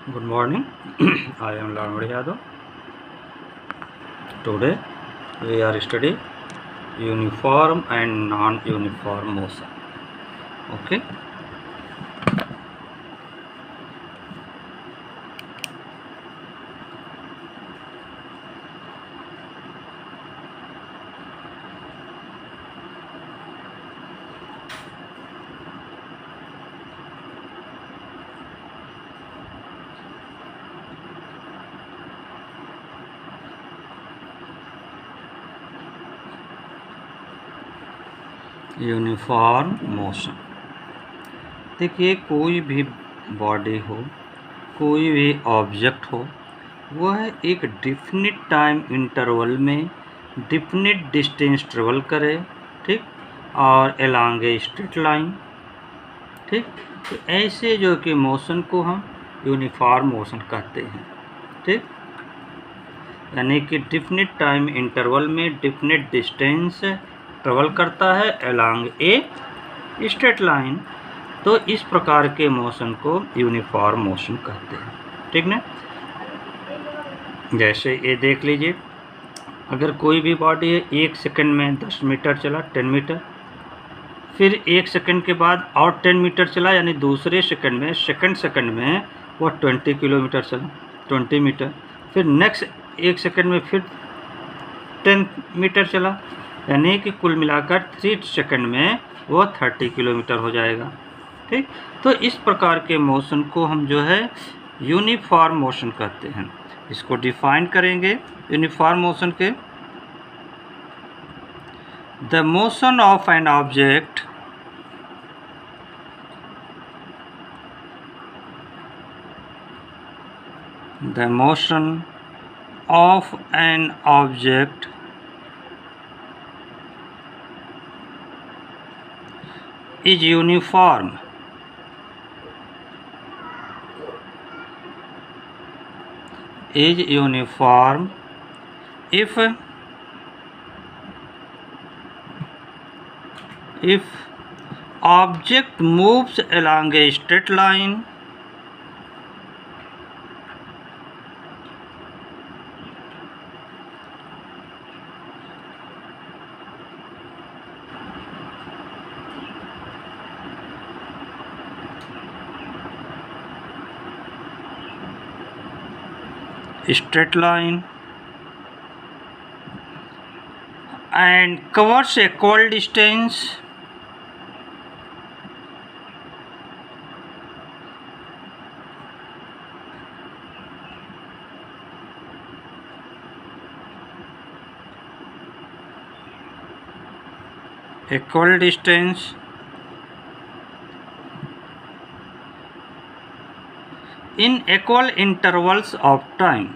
Good morning. I am Lamar Yadav. Today we are studying uniform and non-uniform motion. Okay. Uniform motion. देखिए, कोई भी body हो, कोई भी ऑब्जेक्ट हो, वह एक डिफिनिट टाइम इंटरवल में डिफिनिट डिस्टेंस ट्रेवल करे, ठीक, और अलोंग ए स्ट्रेट लाइन, ठीक। तो ऐसे जो कि मोशन को हम यूनिफॉर्म मोशन कहते हैं, ठीक। यानी कि डिफिनिट टाइम इंटरवल में डिफिनिट डिस्टेंस ट्रेवल करता है अलोंग ए स्ट्रेट लाइन। तो इस प्रकार के मोशन को यूनिफॉर्म मोशन कहते हैं, ठीक ना। जैसे ये देख लीजिए, अगर कोई भी बॉडी है, 1 सेकंड में 10 मीटर चला, 10 मीटर, फिर 1 सेकंड के बाद और 10 मीटर चला, यानी दूसरे सेकंड में वह 20 किलोमीटर चला, 20 मीटर। फिर नेक्स्ट 1 सेकंड में फिर 10 मीटर चला, यानी कि कुल मिलाकर 3 सेकंड में वो 30 किलोमीटर हो जाएगा, ठीक। तो इस प्रकार के मोशन को हम जो है यूनिफॉर्म मोशन कहते हैं। इसको डिफाइन करेंगे यूनिफॉर्म मोशन के। The motion of an object is uniform if object moves along a straight line and covers equal distance in equal intervals of time.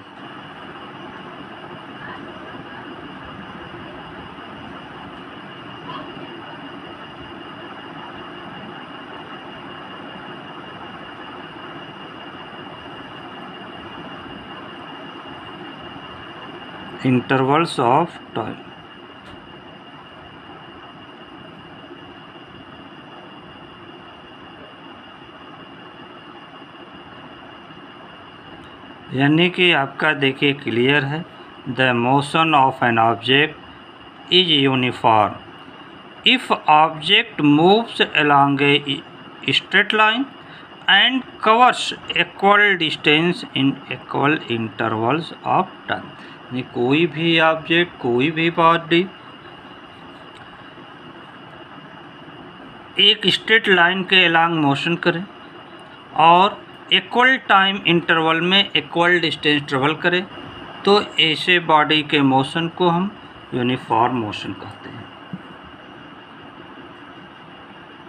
Intervals of time. यानी कि आपका देखिए clear है, the motion of an object is uniform if object moves along a straight line and covers equal distance in equal intervals of time. यानी कोई भी object, कोई भी बॉडी एक स्ट्रेट लाइन के अलोंग मोशन करे और इक्वल टाइम इंटरवल में इक्वल डिस्टेंस ट्रेवल करे, तो ऐसे बॉडी के मोशन को हम यूनिफॉर्म मोशन कहते हैं,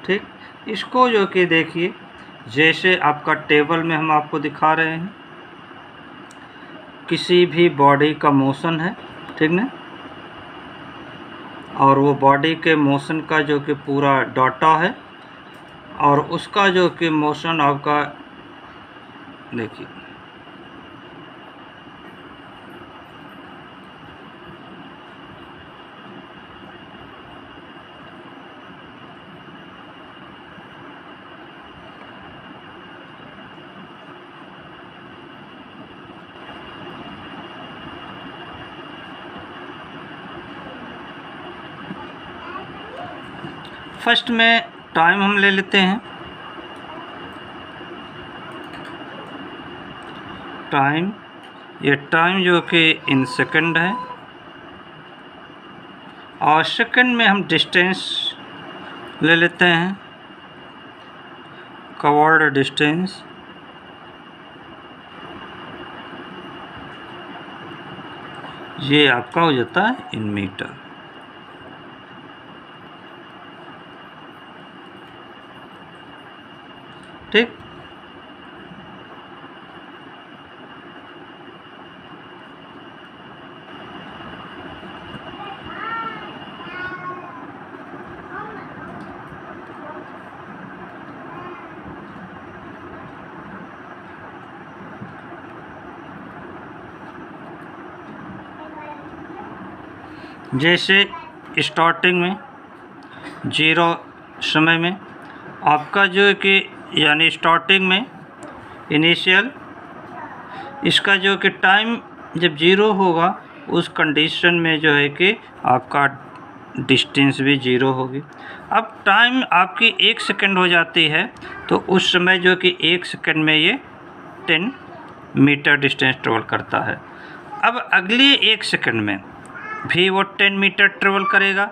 ठीक। इसको जो कि देखिए, जैसे आपका टेबल में हम आपको दिखा रहे हैं, किसी भी बॉडी का मोशन है, ठीक ना, और वो बॉडी के मोशन का जो कि पूरा डाटा है, और उसका जो कि मोशन आपका देखिए, फर्स्ट में टाइम हम ले लेते हैं, टाइम, ये टाइम जो कि इन सेकंड है, और सेकंड में हम डिस्टेंस ले लेते हैं, कवर्ड डिस्टेंस, ये आपका हो जाता है इन मीटर। ठीक, जैसे स्टार्टिंग में 0 समय में आपका जो है कि यानी स्टार्टिंग में इनिशियल, इसका जो कि टाइम जब 0 होगा उस कंडीशन में जो है कि आपका डिस्टेंस भी 0 होगी। अब टाइम आपकी 1 सेकंड हो जाती है तो उस समय जो कि 1 सेकंड में ये 10 मीटर डिस्टेंस ट्रेवल करता है। अब अगले 1 सेकंड में भी वो 10 मीटर ट्रेवल करेगा।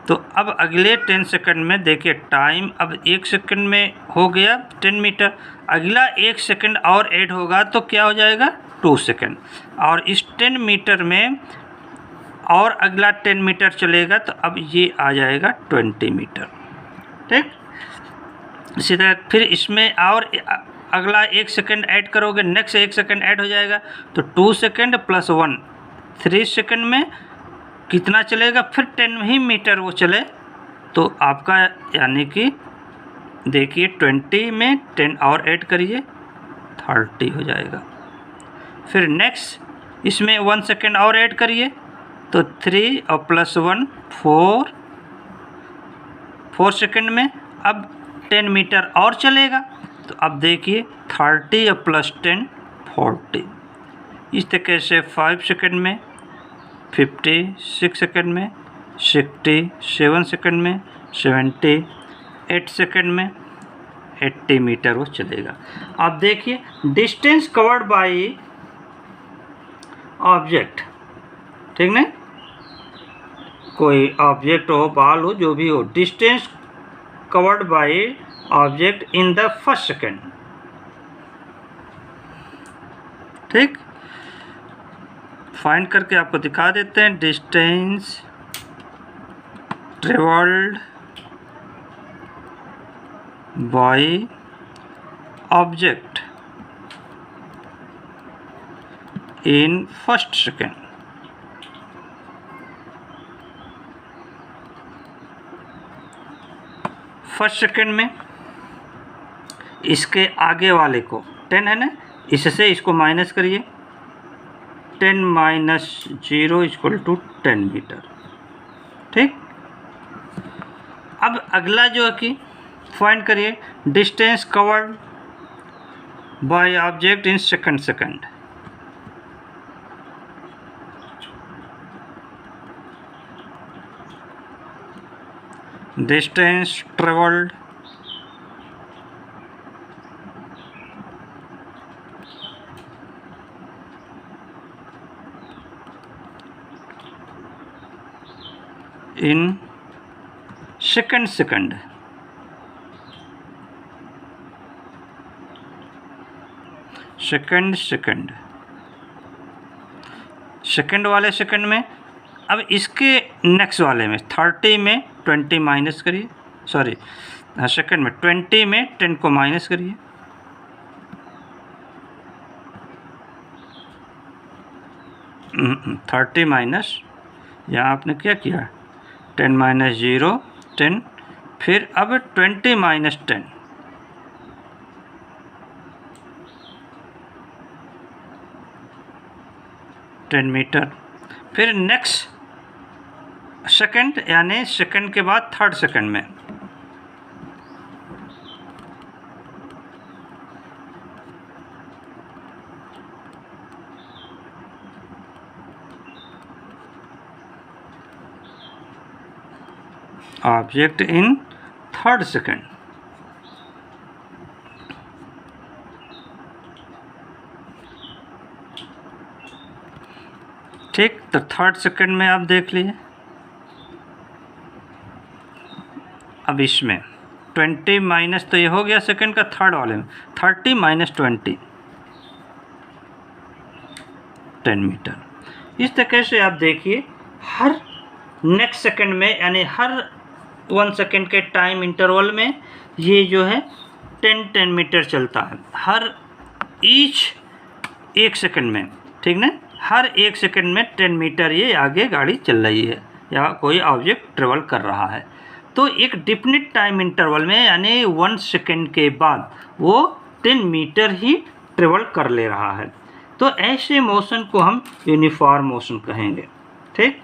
तो अब अगले 10 सेकंड में देखिए टाइम अब 1 सेकंड में हो गया 10 मीटर, अगला 1 सेकंड और ऐड होगा तो क्या हो जाएगा 2 सेकंड, और इस 10 मीटर में और अगला 10 मीटर चलेगा तो अब ये आ जाएगा 20 मीटर। ठीक, इसी तरह फिर इसमें और अगला 1 सेकंड ऐड करोगे, नेक्स्ट 1 सेकंड ऐड हो जाएगा तो 2 सेकंड प्लस 1 3 सेकंड में कितना चलेगा, फिर 10 ही मीटर वो चले तो आपका यानी कि देखिए 20 में 10 और ऐड करिए 30 हो जाएगा। फिर नेक्स्ट इसमें 1 सेकंड और ऐड करिए तो 3 और प्लस 1 4 सेकंड में अब 10 मीटर और चलेगा तो अब देखिए 30 और प्लस 10 40। इस तरीके से 5 सेकंड में 50, 6 सेकंड में 60, 7 सेकंड में 70, 8 सेकंड में 80 मीटर वो चलेगा। अब देखिए डिस्टेंस कवर्ड बाय ऑब्जेक्ट, ठीक नहीं, कोई ऑब्जेक्ट हो, बॉल हो, जो भी हो, distance covered by object in the first second. ठीक, फाइंड करके आपको दिखा देते हैं। Distance travelled by object in first second. First second में इसके आगे वाले को 10 है ना, इससे इसको माइनस करिए, 10 माइनस 0 इक्वल टू 10 मीटर। ठीक, अब अगला जो है कि फाइंड करिए distance covered by object in second. Distance travelled in second। Second वाले सेकंड में अब इसके नेक्स्ट वाले में 30 में 20 माइनस करिए, सॉरी सेकंड में 20 में 10 को माइनस करिए, थर्टी माइनस, यहाँ आपने क्या किया 10 माइनस 0 10, फिर अब 20 माइनस 10, मीटर। फिर नेक्स्ट सेकंड यानी सेकंड के बाद थर्ड सेकंड में ऑब्जेक्ट इन थर्ड सेकेंड। ठीक, तो थर्ड सेकेंड में आप देख लीजिए, अब इसमें 20 माइनस, तो ये हो गया सेकेंड का थर्ड वाले में 30 माइनस 20 10 मीटर। इस तरीके से आप देखिए हर नेक्स्ट सेकेंड में, यानी हर 1 सेकेंड के टाइम इंटरवल में ये जो है 10 मीटर चलता है, हर ईच 1 सेकेंड में। ठीक ना, हर 1 सेकेंड में 10 मीटर ये आगे गाड़ी चल रही है या कोई ऑब्जेक्ट ट्रेवल कर रहा है। तो एक डिफिनिट टाइम इंटरवल में, यानी 1 सेकेंड के बाद वो 10 मीटर ही ट्रेवल कर ले रहा है। तो ऐसे मोशन को हम यूनिफॉर्म मोशन कहेंगे। ठीक,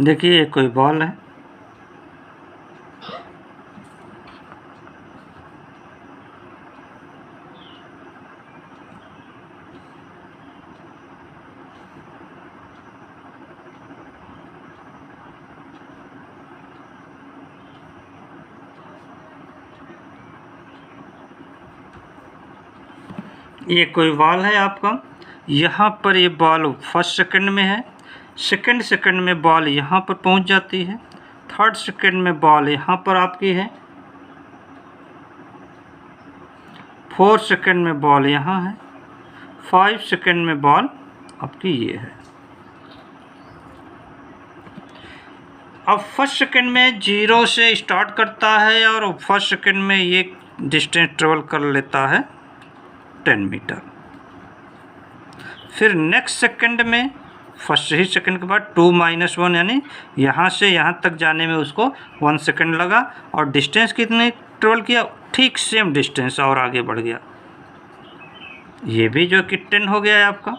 देखिए ये कोई बॉल है, ये कोई बॉल है आपका, यहाँ पर ये बॉल फर्स्ट सेकंड में है, सेकंड सेकंड में बॉल यहाँ पर पहुँच जाती है, थर्ड सेकंड में बॉल यहाँ पर आपकी है, फोर्थ सेकंड में बॉल यहाँ है, 5 सेकंड में बॉल आपकी ये है। अब फर्स्ट सेकंड में 0 से स्टार्ट करता है और फर्स्ट सेकंड में ये डिस्टेंस ट्रेवल कर लेता है 10 मीटर। फिर नेक्स्ट सेकंड में फर्स्ट ही सेकंड के बाद 2 - 1, यानी यहाँ से यहाँ तक जाने में उसको 1 सेकंड लगा और डिस्टेंस कितने ट्रेवल किया, ठीक सेम डिस्टेंस और आगे बढ़ गया। ये भी जो कि 10 हो गया है आपका।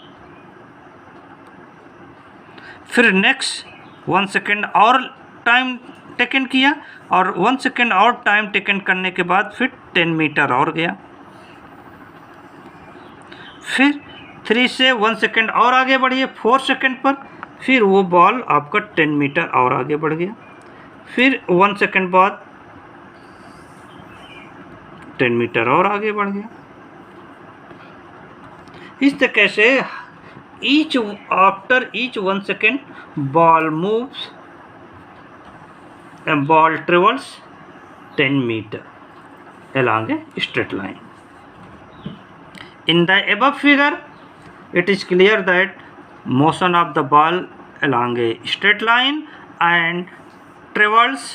फिर नेक्स्ट 1 सेकंड और टाइम टेकन किया और 1 सेकंड और टाइम टेकन करने के बाद फिर 10 मीटर और गया। फिर 3 से 1 सेकंड और आगे बढ़िए 4 सेकंड पर, फिर वो बॉल आपका 10 मीटर और आगे बढ़ गया। फिर 1 सेकंड बाद 10 मीटर और आगे बढ़ गया। इस तरह से after each 1 second ball moves and ball travels 10 meter along a straight line. In the above figure, it is clear that motion of the ball along a straight line and travels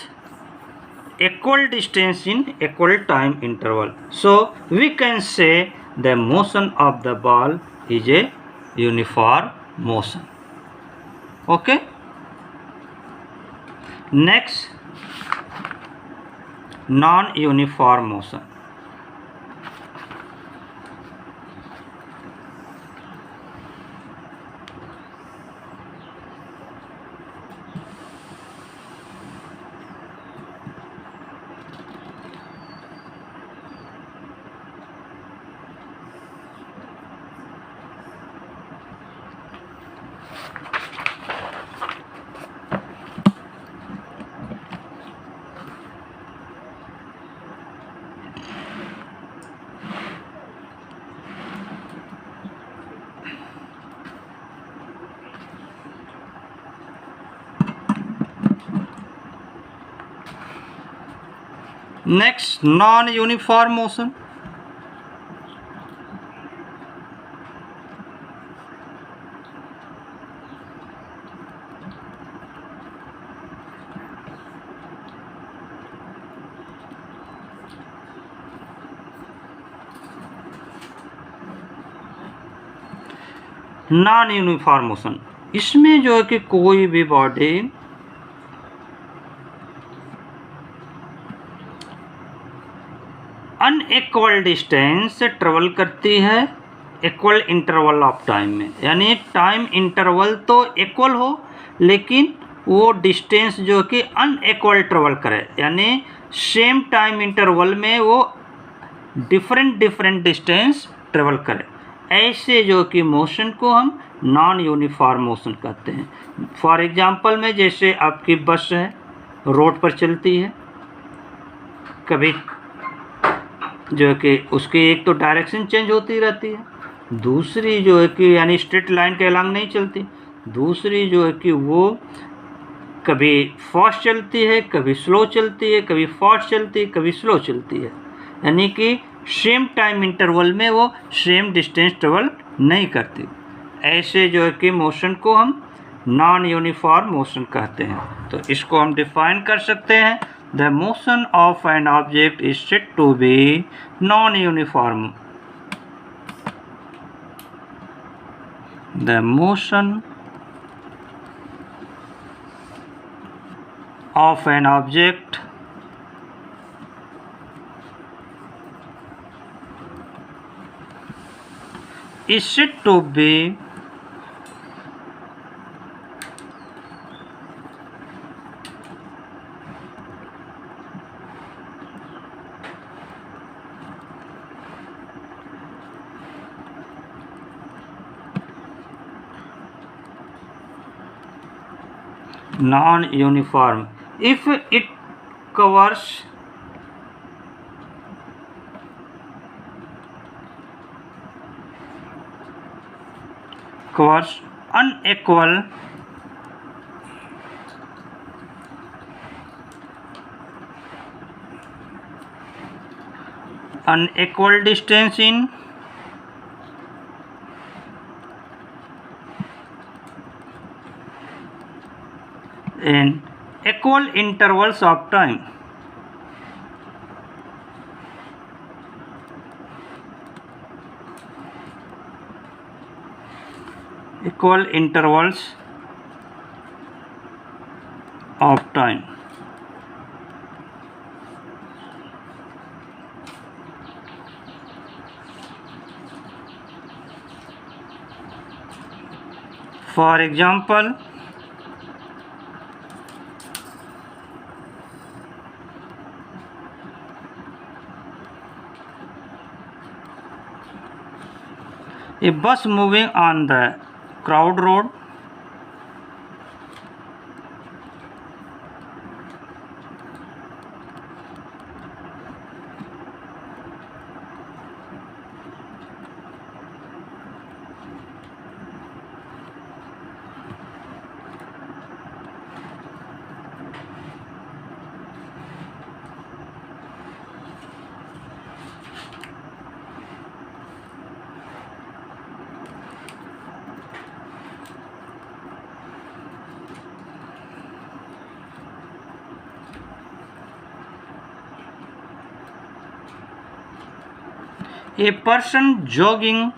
equal distance in equal time interval. So we can say the motion of the ball is a uniform motion. Okay. Next, non-uniform motion. Next, non uniform motion. Non uniform motion, इसमें जो है कि कोई भी body unequal distance travel करती है equal interval of time में, यानी टाइम इंटरवल तो इक्वल हो लेकिन वो डिस्टेंस जो कि अनइक्वल ट्रेवल करे, यानी सेम टाइम इंटरवल में वो डिफरेंट डिस्टेंस ट्रेवल करे। ऐसे जो कि मोशन को हम नॉन यूनिफॉर्म मोशन कहते हैं। फॉर एग्जांपल में, जैसे आपकी बस है, रोड पर चलती है, कभी जो है कि उसकी एक तो डायरेक्शन चेंज होती रहती है, दूसरी जो है कि यानी स्ट्रेट लाइन के अलॉन्ग नहीं चलती, दूसरी जो है कि वो कभी फास्ट चलती है, कभी स्लो चलती है, कभी फास्ट चलती है, कभी स्लो चलती है, यानी कि सेम टाइम इंटरवल में वो सेम डिस्टेंस ट्रेवल नहीं करती। ऐसे जो है कि मोशन को हम नॉन यूनिफॉर्म मोशन कहते हैं। तो इसको हम डिफाइन कर सकते हैं, the motion of an object is said to be non uniform. The motion of an object is said to be non-uniform if it covers unequal distance in equal intervals of time. Equal intervals of time. For example, a bus moving on the crowd road a person jogging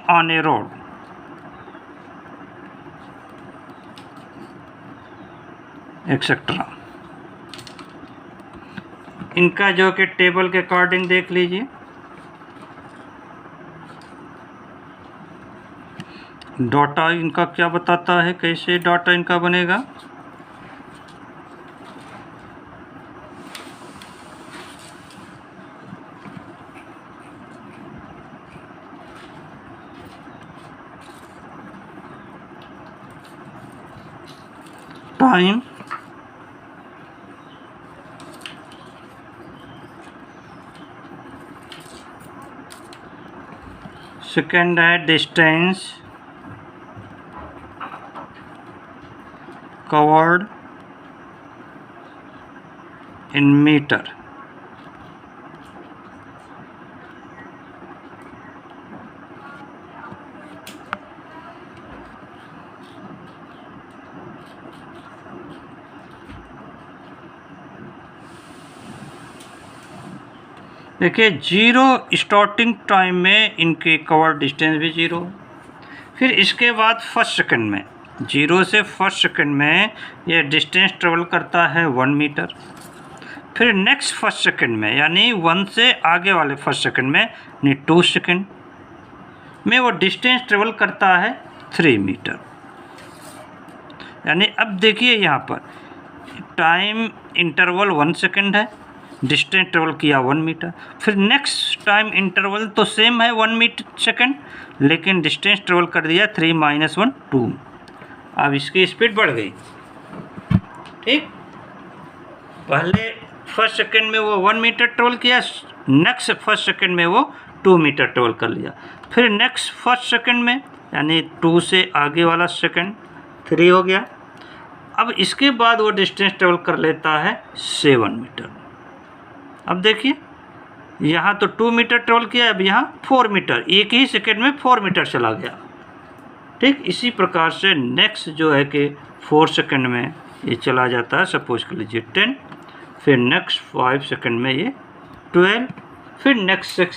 on a road, etcetera. इनका जो कि table के according देख लीजिए, data इनका क्या बताता है, कैसे डाटा इनका बनेगा। टाइम सेकेंड है डिस्टेंस कवर्ड इन मीटर। देखिए जीरो स्टार्टिंग टाइम में इनके कवर डिस्टेंस भी जीरो है। फिर इसके बाद फर्स्ट सेकंड में, जीरो से फर्स्ट सेकंड में ये डिस्टेंस ट्रेवल करता है 1 मीटर। फिर नेक्स्ट फर्स्ट सेकंड में यानी 1 से आगे वाले फर्स्ट सेकंड में यानी 2 सेकंड में वो डिस्टेंस ट्रेवल करता है 3 मीटर। यानी अब देखिए यहाँ पर टाइम इंटरवल 1 सेकंड है, डिस्टेंस ट्रेवल किया 1 मीटर। फिर नेक्स्ट टाइम इंटरवल तो सेम है 1 मीटर सेकंड, लेकिन डिस्टेंस ट्रेवल कर दिया 3 - 1 2। अब इसकी स्पीड बढ़ गई। ठीक, पहले फर्स्ट सेकंड में वो 1 मीटर ट्रेवल किया, नेक्स्ट फर्स्ट सेकंड में वो 2 मीटर ट्रेवल कर लिया। फिर नेक्स्ट फर्स्ट सेकंड में यानी 2 से आगे वाला सेकंड 3 हो गया। अब इसके बाद वो डिस्टेंस ट्रेवल कर लेता है 7 मीटर। अब देखिए यहाँ तो 2 मीटर ट्रेवल किया, अब यहाँ 4 मीटर, एक ही सेकंड में 4 मीटर चला गया। ठीक, इसी प्रकार से नेक्स्ट जो है कि 4 सेकंड में ये चला जाता है, सपोज कर लीजिए 10। फिर नेक्स्ट 5 सेकंड में ये 12। फिर नेक्स्ट 6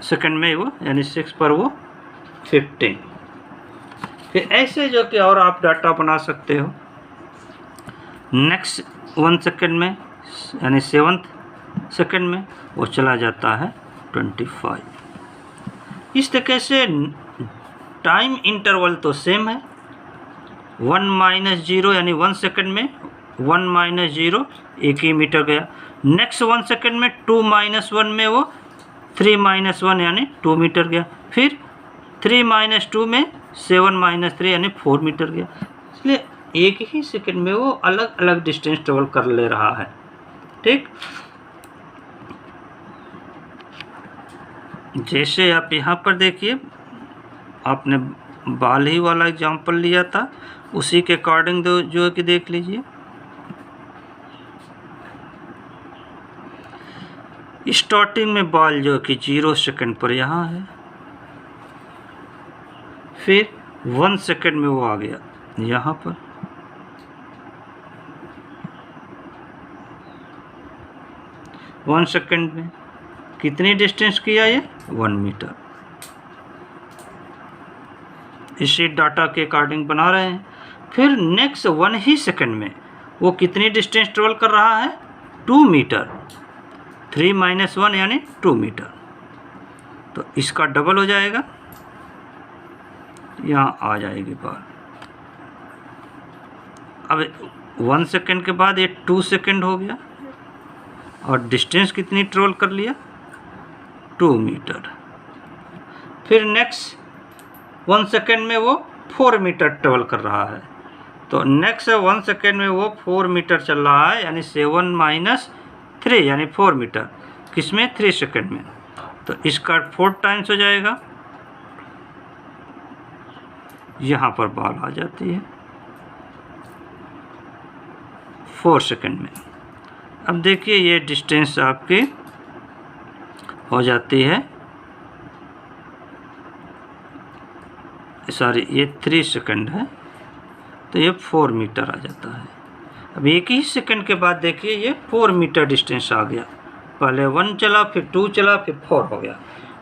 सेकंड में वो यानी 6 पर वो 15। फिर ऐसे जो कि और आप डाटा बना सकते हो। नेक्स्ट 1 सेकंड में यानी 7th सेकंड में वो चला जाता है 25। इस तरीके से टाइम इंटरवल तो सेम है। 1 - 0 यानी 1 सेकंड में 1 - 0 1 ही मीटर गया। नेक्स्ट 1 सेकंड में 2 - 1 में वो 3 - 1 यानी 2 मीटर गया। फिर 3 - 2 में 7 - 3 यानी 4 मीटर गया। इसलिए एक ही सेकंड में वो अलग अलग डिस्टेंस ट्रेवल कर ले रहा है। ठीक, जैसे आप यहाँ पर देखिए, आपने बाल ही वाला एग्जांपल लिया था, उसी के अकॉर्डिंग जो है कि देख लीजिए। स्टार्टिंग में बाल जो कि 0 सेकंड पर यहाँ है, फिर 1 सेकंड में वो आ गया यहाँ पर। वन सेकंड में कितनी डिस्टेंस किया ये 1 मीटर। इसी डाटा के अकॉर्डिंग बना रहे हैं। फिर नेक्स्ट 1 ही सेकंड में वो कितनी डिस्टेंस ट्रेवल कर रहा है 2 मीटर। 3 - 1 यानी 2 मीटर, तो इसका डबल हो जाएगा, यहाँ आ जाएगी बात। अब 1 सेकंड के बाद ये 2 सेकंड हो गया और डिस्टेंस कितनी ट्रेवल कर लिया 2 मीटर। फिर नेक्स्ट 1 सेकंड में वो 4 मीटर ट्रेवल कर रहा है, तो नेक्स्ट 1 सेकंड में वो 4 मीटर चल रहा है, यानी 7 - 3 यानी 4 मीटर। किसमें 3 सेकंड में, तो इसका 4 टाइम्स हो जाएगा। यहाँ पर बाल आ जाती है 4 सेकंड में। अब देखिए ये डिस्टेंस आपकी हो जाती है, सॉरी ये 3 सेकंड है, तो ये 4 मीटर आ जाता है। अब एक ही सेकंड के बाद देखिए ये 4 मीटर डिस्टेंस आ गया। पहले 1 चला, फिर 2 चला, फिर 4 हो गया।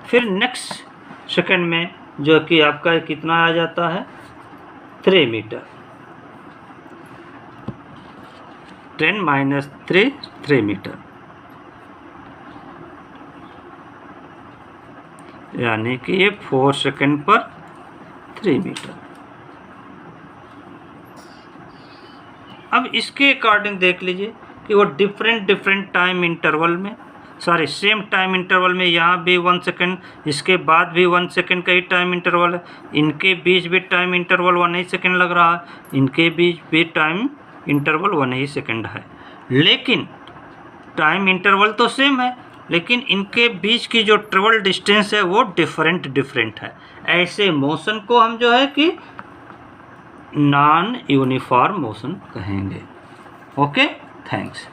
फिर नेक्स्ट सेकंड में जो कि आपका कितना आ जाता है 3 मीटर। 10 - 3 3 मीटर, यानी कि ये 4 सेकंड पर 3 मीटर। अब इसके अकॉर्डिंग देख लीजिए कि वो डिफरेंट टाइम इंटरवल में, सॉरी सेम टाइम इंटरवल में, यहाँ भी 1 सेकंड, इसके बाद भी 1 सेकंड का ही टाइम इंटरवल है, इनके बीच भी टाइम इंटरवल 1 ही सेकंड लग रहा है, इनके बीच भी टाइम इंटरवल 1 ही सेकंड है। लेकिन टाइम इंटरवल तो सेम है, लेकिन इनके बीच की जो ट्रेवल डिस्टेंस है वो डिफरेंट है। ऐसे मोशन को हम जो है कि नॉन यूनिफॉर्म मोशन कहेंगे। Okay, thanks.